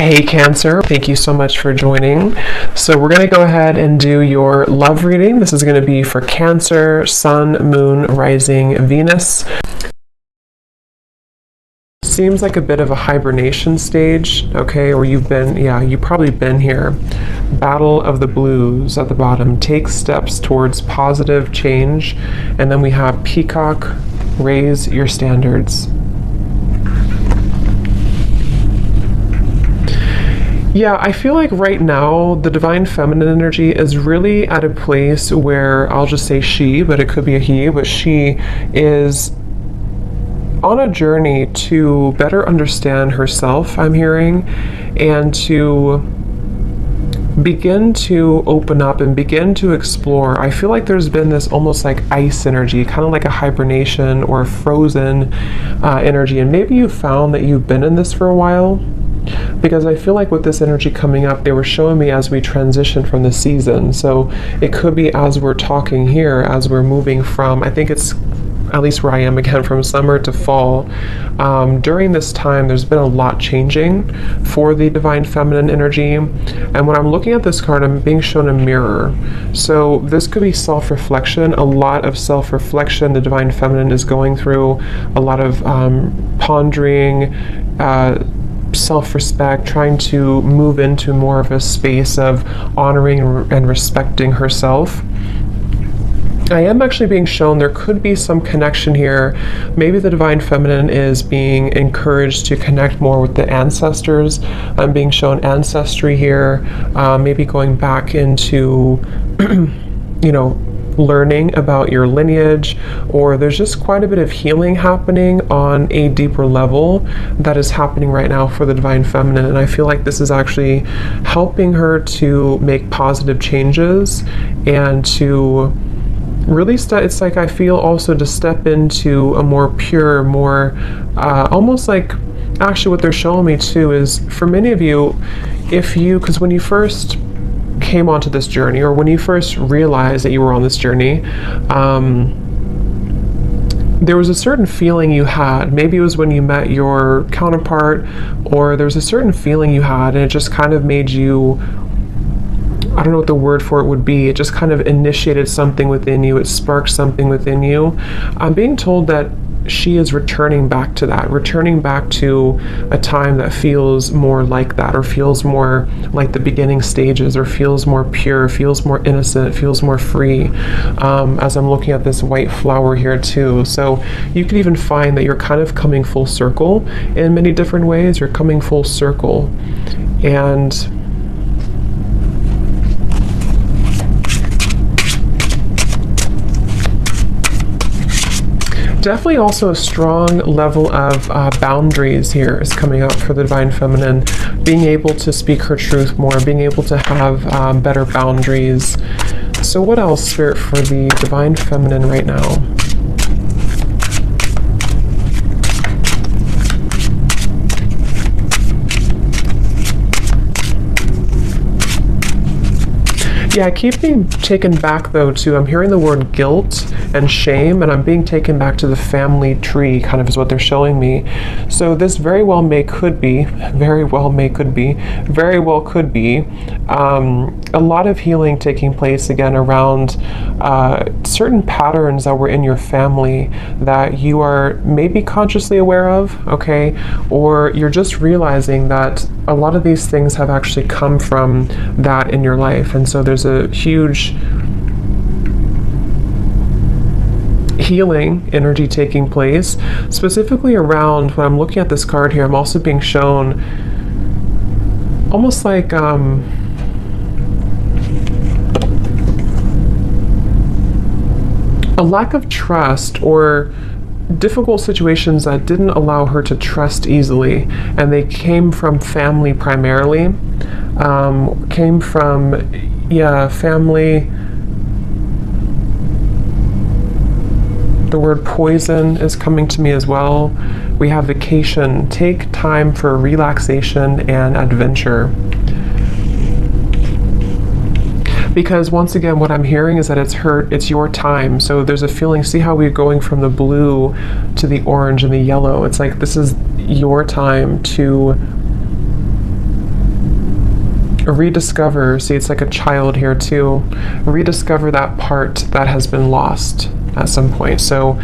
Hey Cancer, thank you so much for joining. So we're going to go ahead and do your love reading. This is going to be for Cancer, Sun, Moon, Rising, Venus. Seems like a bit of a hibernation stage, okay, or you've probably been here. Battle of the Blues at the bottom. Take steps towards positive change. And then we have Peacock, raise your standards. Yeah, I feel like right now the divine feminine energy is really at a place where, I'll just say she, but it could be a he, but she is on a journey to better understand herself, I'm hearing, and to begin to open up and begin to explore. I feel like there's been this almost like ice energy, kind of like a hibernation or a frozen energy, and maybe you found that you've been in this for a while. Because I feel like with this energy coming up, they were showing me as we transition from the season. So it could be as we're talking here, as we're moving from, I think it's at least where I am again, from summer to fall. During this time, there's been a lot changing for the divine feminine energy. And when I'm looking at this card, I'm being shown a mirror. So this could be self-reflection, a lot of self-reflection the divine feminine is going through, a lot of pondering, self-respect, trying to move into more of a space of honoring and respecting herself. I am actually being shown there could be some connection here. Maybe the divine feminine is being encouraged to connect more with the ancestors. I'm being shown ancestry here, maybe going back into, learning about your lineage, or there's just quite a bit of healing happening on a deeper level that is happening right now for the divine feminine. And I feel like this is actually helping her to make positive changes and to really it's like I feel also to step into a more pure, more almost like, actually what they're showing me too is for many of you, because when you first came onto this journey, or when you first realized that you were on this journey, there was a certain feeling you had. Maybe it was when you met your counterpart, or there was a certain feeling you had, and it just kind of made you, I don't know what the word for it would be, it just kind of initiated something within you, it sparked something within you. I'm being told that she is returning back to that, returning back to a time that feels more like that, or feels more like the beginning stages, or feels more pure, feels more innocent, feels more free, as I'm looking at this white flower here too. So you could even find that you're kind of coming full circle in many different ways. You're coming full circle, and definitely also a strong level of boundaries here is coming up for the divine feminine, being able to speak her truth more, being able to have better boundaries. So what else, Spirit, for the divine feminine right now? Yeah, I keep being taken back though to, I'm hearing the word guilt and shame, and I'm being taken back to the family tree, kind of is what they're showing me. So this very well could be a lot of healing taking place again around certain patterns that were in your family that you are maybe consciously aware of, okay? Or you're just realizing that a lot of these things have actually come from that in your life. And so there's a huge healing energy taking place, specifically around, when I'm looking at this card here, I'm also being shown almost like a lack of trust, or difficult situations that didn't allow her to trust easily, and they came from family primarily, family. The word poison is coming to me as well. We have vacation. Take time for relaxation and adventure. Because once again, what I'm hearing is that it's your time. So there's a feeling, see how we're going from the blue to the orange and the yellow. It's like this is your time to rediscover, see, it's like a child here too, rediscover that part that has been lost at some point. So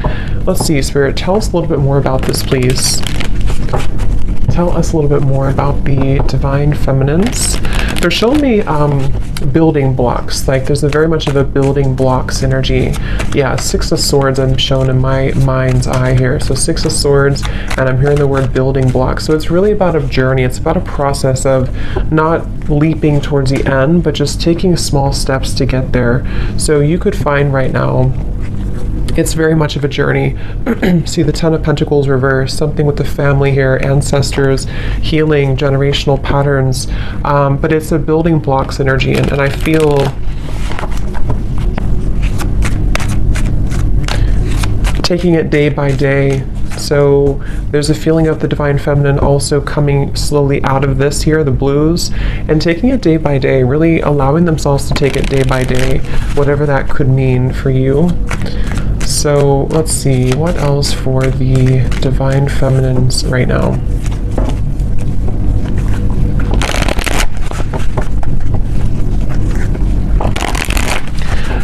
let's see, Spirit, tell us a little bit more about this, please. Tell us a little bit more about the divine feminines. They're showing me building blocks. Like there's very much of a building blocks energy. Yeah, Six of Swords I'm shown in my mind's eye here. So Six of Swords, and I'm hearing the word building blocks. So it's really about a journey. It's about a process of not leaping towards the end, but just taking small steps to get there. So you could find right now, it's very much of a journey. See the Ten of Pentacles reversed, something with the family here, ancestors, healing, generational patterns. But it's a building blocks energy, and I feel taking it day by day. So there's a feeling of the divine feminine also coming slowly out of this here, the blues, and taking it day by day, really allowing themselves to take it day by day, whatever that could mean for you. So let's see, what else for the divine feminines right now?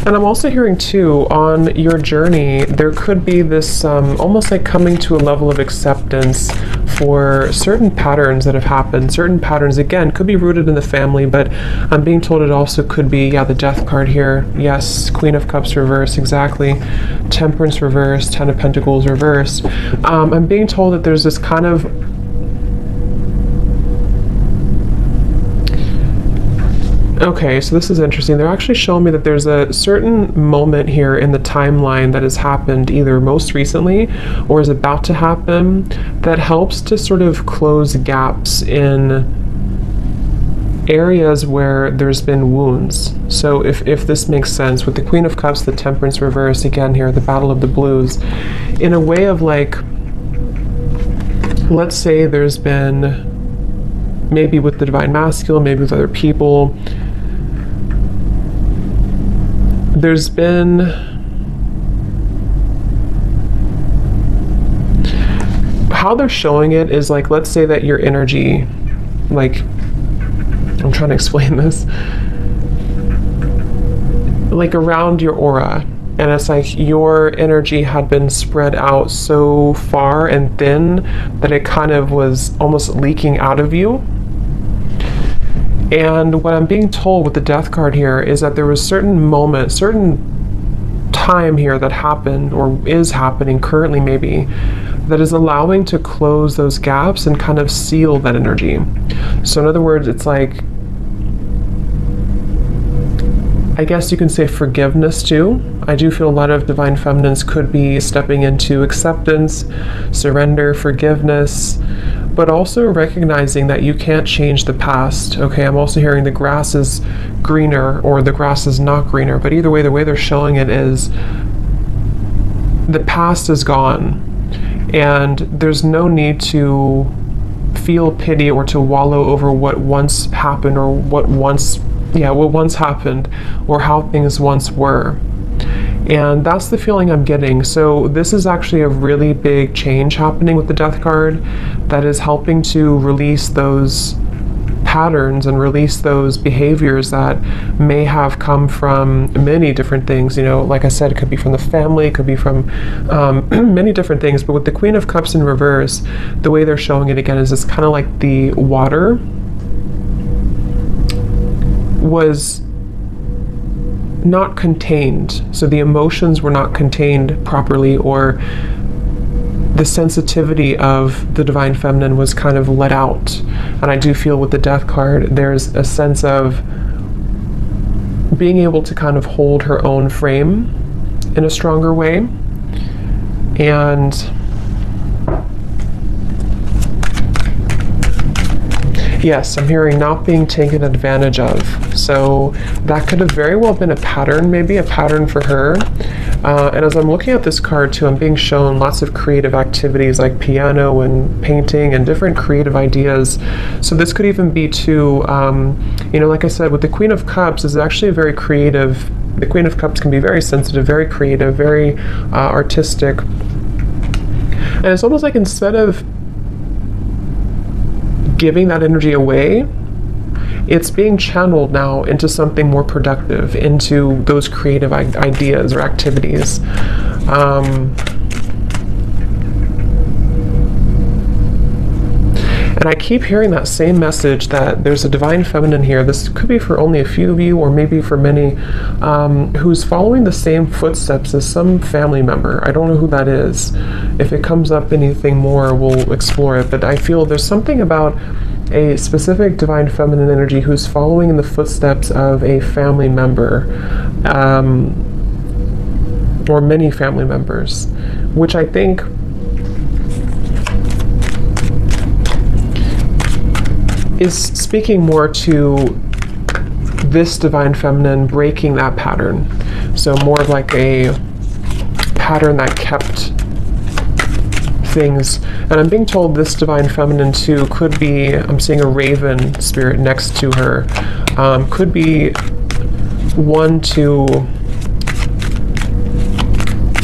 And I'm also hearing too, on your journey, there could be this almost like coming to a level of acceptance for certain patterns that have happened. Certain patterns, again, could be rooted in the family, but I'm being told it also could be, yeah, the Death card here. Yes, Queen of Cups reversed, exactly. Temperance reversed, Ten of Pentacles reversed. I'm being told that there's this kind of okay, so this is interesting. They're actually showing me that there's a certain moment here in the timeline that has happened either most recently or is about to happen that helps to sort of close gaps in areas where there's been wounds. So if this makes sense, with the Queen of Cups, the Temperance reverse, again here, the Battle of the Blues, in a way of like, let's say there's been, maybe with the Divine Masculine, maybe with other people, there's been how they're showing it is like, let's say that your energy, like, I'm trying to explain this, like around your aura, and it's like your energy had been spread out so far and thin that it kind of was almost leaking out of you. And what I'm being told with the Death card here is that there was certain moment, certain time here that happened or is happening currently maybe, that is allowing to close those gaps and kind of seal that energy. So in other words, it's like, I guess you can say forgiveness too. I do feel a lot of divine feminines could be stepping into acceptance, surrender, forgiveness, but also recognizing that you can't change the past. Okay, I'm also hearing the grass is greener or the grass is not greener, but either way, the way they're showing it is the past is gone and there's no need to feel pity or to wallow over what once happened or what once happened or how things once were. And that's the feeling I'm getting. So this is actually a really big change happening with the Death card that is helping to release those patterns and release those behaviors that may have come from many different things. You know, like I said, it could be from the family, it could be from many different things. But with the Queen of Cups in reverse, the way they're showing it again is it's kind of like the water was not contained. So the emotions were not contained properly, or the sensitivity of the divine feminine was kind of let out. And I do feel with the Death card, there's a sense of being able to kind of hold her own frame in a stronger way. And yes, I'm hearing not being taken advantage of. So that could have very well been a pattern, maybe a pattern for her. And as I'm looking at this card too, I'm being shown lots of creative activities like piano and painting and different creative ideas. So this could even be too, you know, like I said, with the Queen of Cups is actually a very creative, the Queen of Cups can be very sensitive, very creative, very artistic. And it's almost like instead of giving that energy away, it's being channeled now into something more productive, into those creative ideas or activities. And I keep hearing that same message that there's a divine feminine here. This could be for only a few of you, or maybe for many, who's following the same footsteps as some family member. I don't know who that is. If it comes up anything more, we'll explore it. But I feel there's something about a specific divine feminine energy who's following in the footsteps of a family member, or many family members, which I think is speaking more to this divine feminine breaking that pattern. So more of like a pattern that kept things. And I'm being told this divine feminine too could be, I'm seeing a raven spirit next to her, could be one to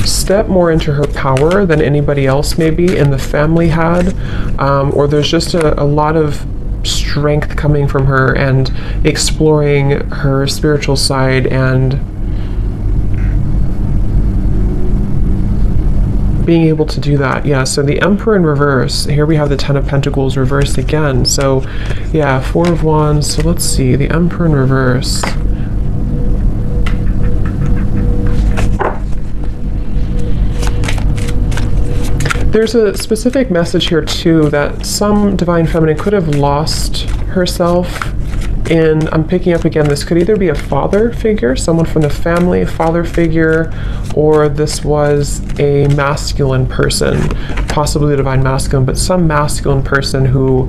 step more into her power than anybody else maybe in the family had, or there's just a lot of strength coming from her and exploring her spiritual side and being able to do that. Yeah, so the Emperor in reverse. Here we have the Ten of Pentacles reversed again. So yeah, Four of Wands. So let's see, the Emperor in reverse. There's a specific message here too that some divine feminine could have lost herself in, I'm picking up again, this could either be a father figure, someone from the family, a father figure, or this was a masculine person, possibly the divine masculine, but some masculine person who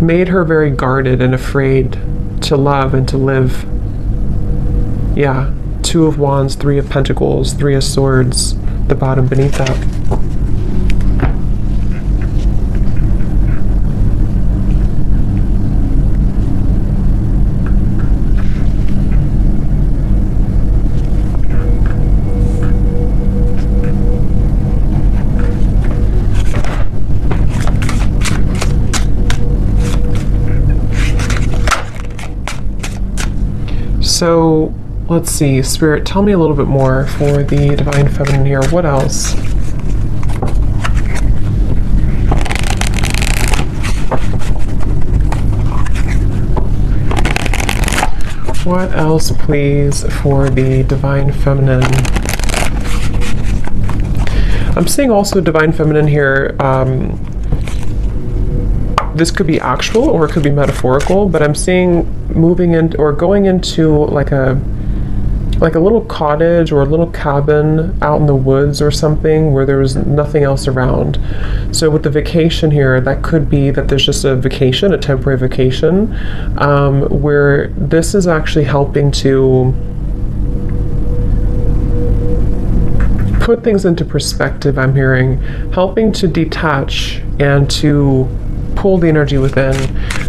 made her very guarded and afraid to love and to live. Yeah, Two of Wands, Three of Pentacles, Three of Swords, the bottom beneath that. So let's see, Spirit, tell me a little bit more for the divine feminine here. What else? What else, please, for the divine feminine? I'm seeing also divine feminine here. This could be actual or it could be metaphorical, but I'm seeing moving in or going into like a little cottage or a little cabin out in the woods or something where there was nothing else around. So with the vacation here, that could be that there's just a vacation, a temporary vacation, where this is actually helping to put things into perspective. I'm hearing helping to detach and to pull the energy within.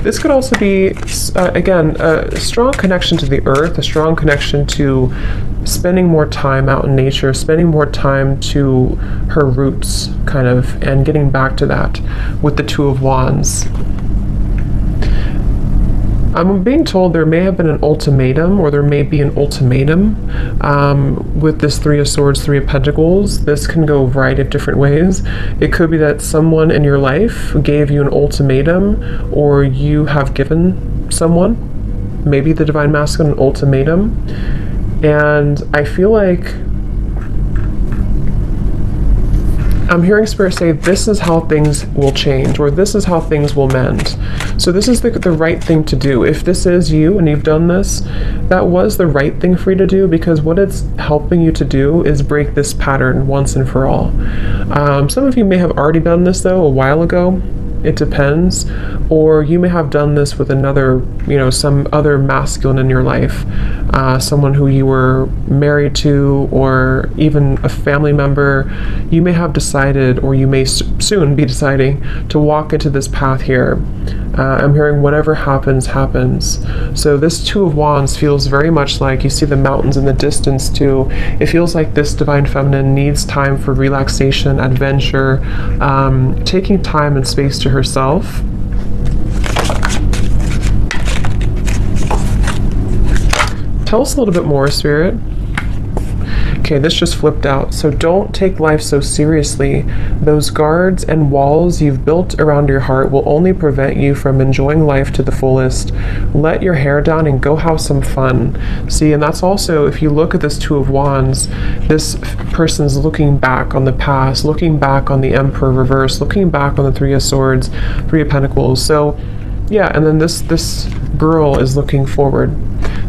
This could also be, again, a strong connection to the earth, a strong connection to spending more time out in nature, spending more time to her roots, kind of, and getting back to that with the Two of Wands. I'm being told there may have been an ultimatum, or there may be an ultimatum with this Three of Swords, Three of Pentacles. This can go a variety of different ways. It could be that someone in your life gave you an ultimatum, or you have given someone, maybe the divine masculine, an ultimatum. And I feel like I'm hearing Spirit say this is how things will change, or this is how things will mend. So this is the right thing to do. If this is you and you've done this, that was the right thing for you to do, because what it's helping you to do is break this pattern once and for all. Some of you may have already done this though a while ago, It depends. Or you may have done this with another, some other masculine in your life, someone who you were married to, or even a family member. You may have decided, or you may soon be deciding, to walk into this path here. I'm hearing whatever happens, happens. So this Two of Wands feels very much like, you see the mountains in the distance too. It feels like this Divine Feminine needs time for relaxation, adventure, taking time and space to herself. Tell us a little bit more, Spirit. Okay, this just flipped out. So don't take life so seriously. Those guards and walls you've built around your heart will only prevent you from enjoying life to the fullest. Let your hair down and go have some fun. See, and that's also, if you look at this Two of Wands, this person's looking back on the past, looking back on the Emperor reverse, looking back on the Three of Swords, Three of Pentacles. So yeah, and then this girl is looking forward.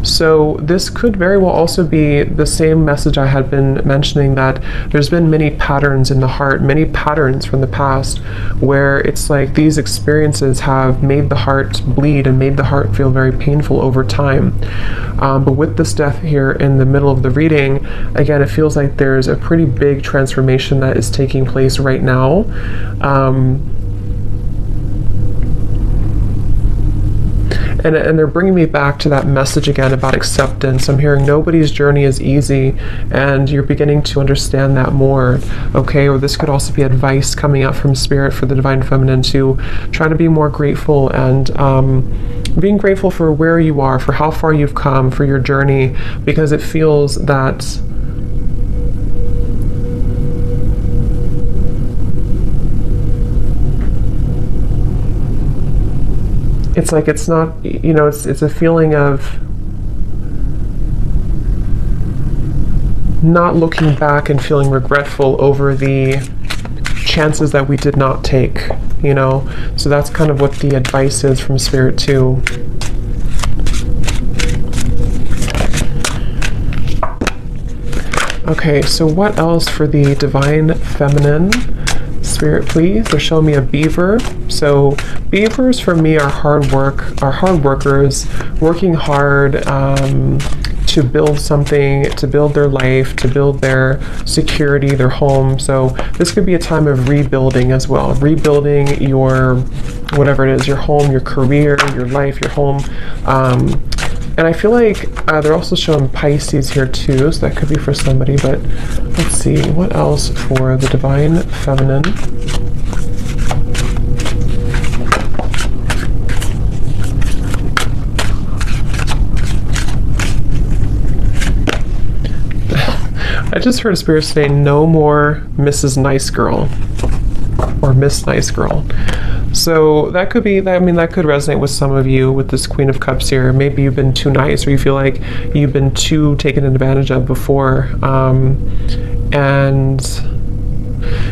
So this could very well also be the same message I had been mentioning, that there's been many patterns in the heart, many patterns from the past, where it's like these experiences have made the heart bleed and made the heart feel very painful over time. But with this death here in the middle of the reading, again, it feels like there's a pretty big transformation that is taking place right now. And they're bringing me back to that message again about acceptance. I'm hearing nobody's journey is easy, and you're beginning to understand that more, okay? Or this could also be advice coming out from Spirit for the Divine Feminine to try to be more grateful, and being grateful for where you are, for how far you've come, for your journey, because it feels that it's like it's not, it's a feeling of not looking back and feeling regretful over the chances that we did not take, So that's kind of what the advice is from Spirit too. Okay, so what else for the Divine Feminine? Spirit, please. They're showing me a beaver. So beavers for me are hard workers, working hard to build something, to build their life, to build their security, their home. So this could be a time of rebuilding as well, rebuilding your, whatever it is, your home, your career, your life, your home. And I feel like they're also showing Pisces here too, so that could be for somebody, but let's see, what else for the Divine Feminine? I just heard Spirit say, no more Mrs. Nice Girl, or Miss Nice Girl. So that could be, that could resonate with some of you with this Queen of Cups here. Maybe you've been too nice, or you feel like you've been too taken advantage of before. And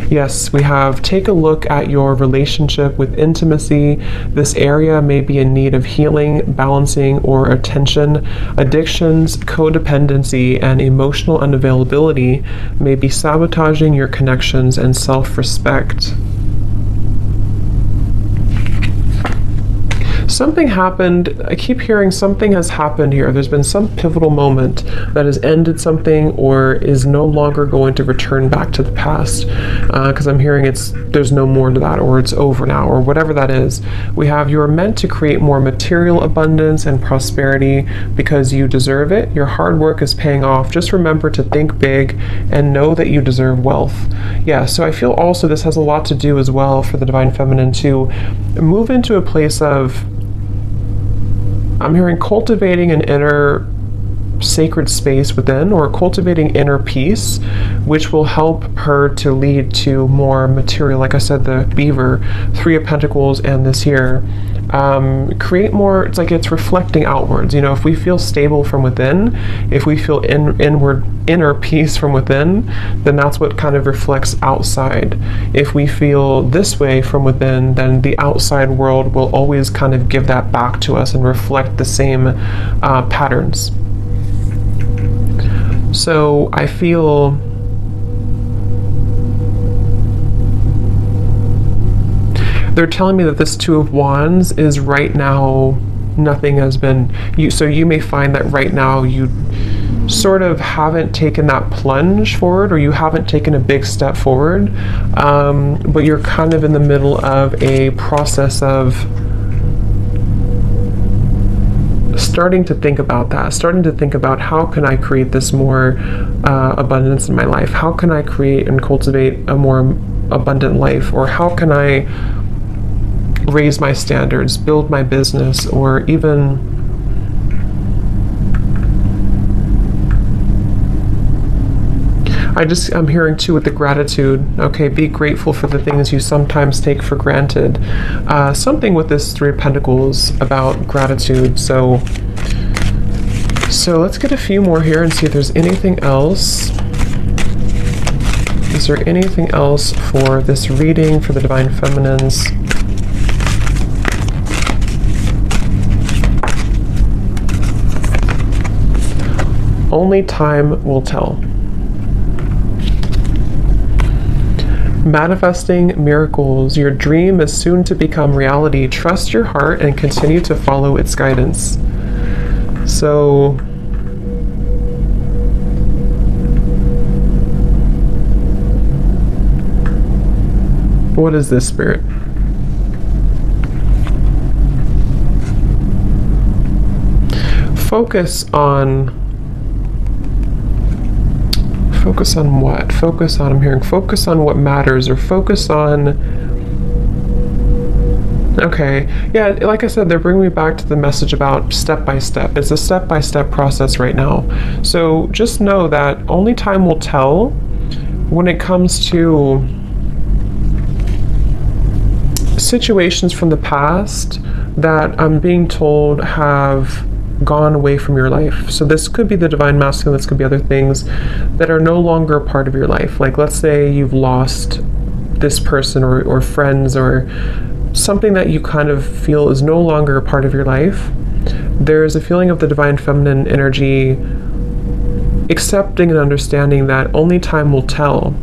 yes, we have, take a look at your relationship with intimacy. This area may be in need of healing, balancing, or attention. Addictions, codependency, and emotional unavailability may be sabotaging your connections and self-respect. Something happened. I keep hearing something has happened here. There's been some pivotal moment that has ended something, or is no longer going to return back to the past. Because I'm hearing there's no more to that, or it's over now, or whatever that is. We have, you are meant to create more material abundance and prosperity because you deserve it. Your hard work is paying off. Just remember to think big and know that you deserve wealth. Yeah, so I feel also this has a lot to do as well for the Divine Feminine to move into a place of, I'm hearing cultivating an inner sacred space within, or cultivating inner peace, which will help her to lead to more material. Like I said, the beaver, Three of Pentacles, and this here. Create more, it's like it's reflecting outwards. If we feel stable from within, if we feel inner peace from within, then that's what kind of reflects outside. If we feel this way from within, then the outside world will always kind of give that back to us and reflect the same patterns. So I feel They're telling me that this Two of Wands is right now, nothing has been, so you may find that right now you sort of haven't taken that plunge forward, or you haven't taken a big step forward, but you're kind of in the middle of a process of starting to think about that, starting to think about how can I create this more abundance in my life? How can I create and cultivate a more abundant life? Or how can I raise my standards, build my business, or even I'm hearing too with the gratitude, okay, be grateful for the things you sometimes take for granted. Something with this Three of Pentacles about gratitude. So let's get a few more here and see if there's anything else. Is there anything else for this reading for the Divine Feminines? Only time will tell. Manifesting miracles. Your dream is soon to become reality. Trust your heart and continue to follow its guidance. So, what is this, Spirit? Focus on what? Focus on, I'm hearing, focus on what matters, or focus on, okay, yeah, like I said, they're bringing me back to the message about step by step. It's a step-by-step process right now. So just know that only time will tell when it comes to situations from the past that I'm being told have gone away from your life. So this could be the Divine Masculine, this could be other things that are no longer a part of your life. Like, let's say you've lost this person or friends, or something that you kind of feel is no longer a part of your life. There's a feeling of the Divine Feminine energy accepting and understanding that only time will tell.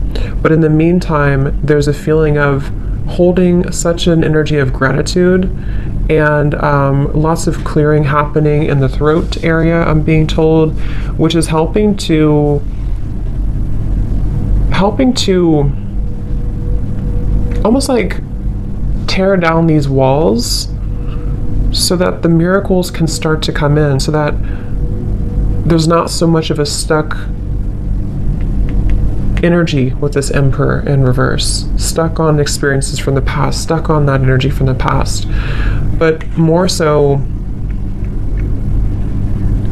But in the meantime, there's a feeling of holding such an energy of gratitude, and lots of clearing happening in the throat area, I'm being told, which is helping to almost like tear down these walls so that the miracles can start to come in, so that there's not so much of a stuck energy with this Emperor in reverse, stuck on experiences from the past, stuck on that energy from the past. But more so,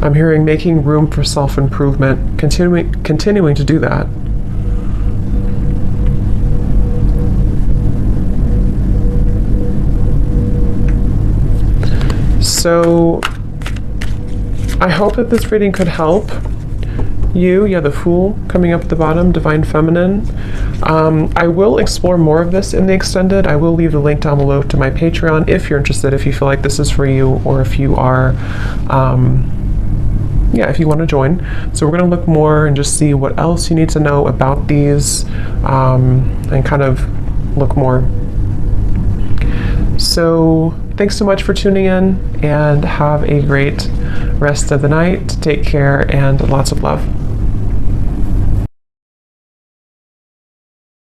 I'm hearing making room for self-improvement, continuing to do that. So I hope that this reading could help you. Yeah, the Fool coming up at the bottom, Divine Feminine. I will explore more of this in the extended. I will leave the link down below to my Patreon if you're interested, if you feel like this is for you, or if you are, if you want to join. So we're going to look more and just see what else you need to know about these, and kind of look more. So thanks so much for tuning in, and have a great rest of the night. Take care, and lots of love.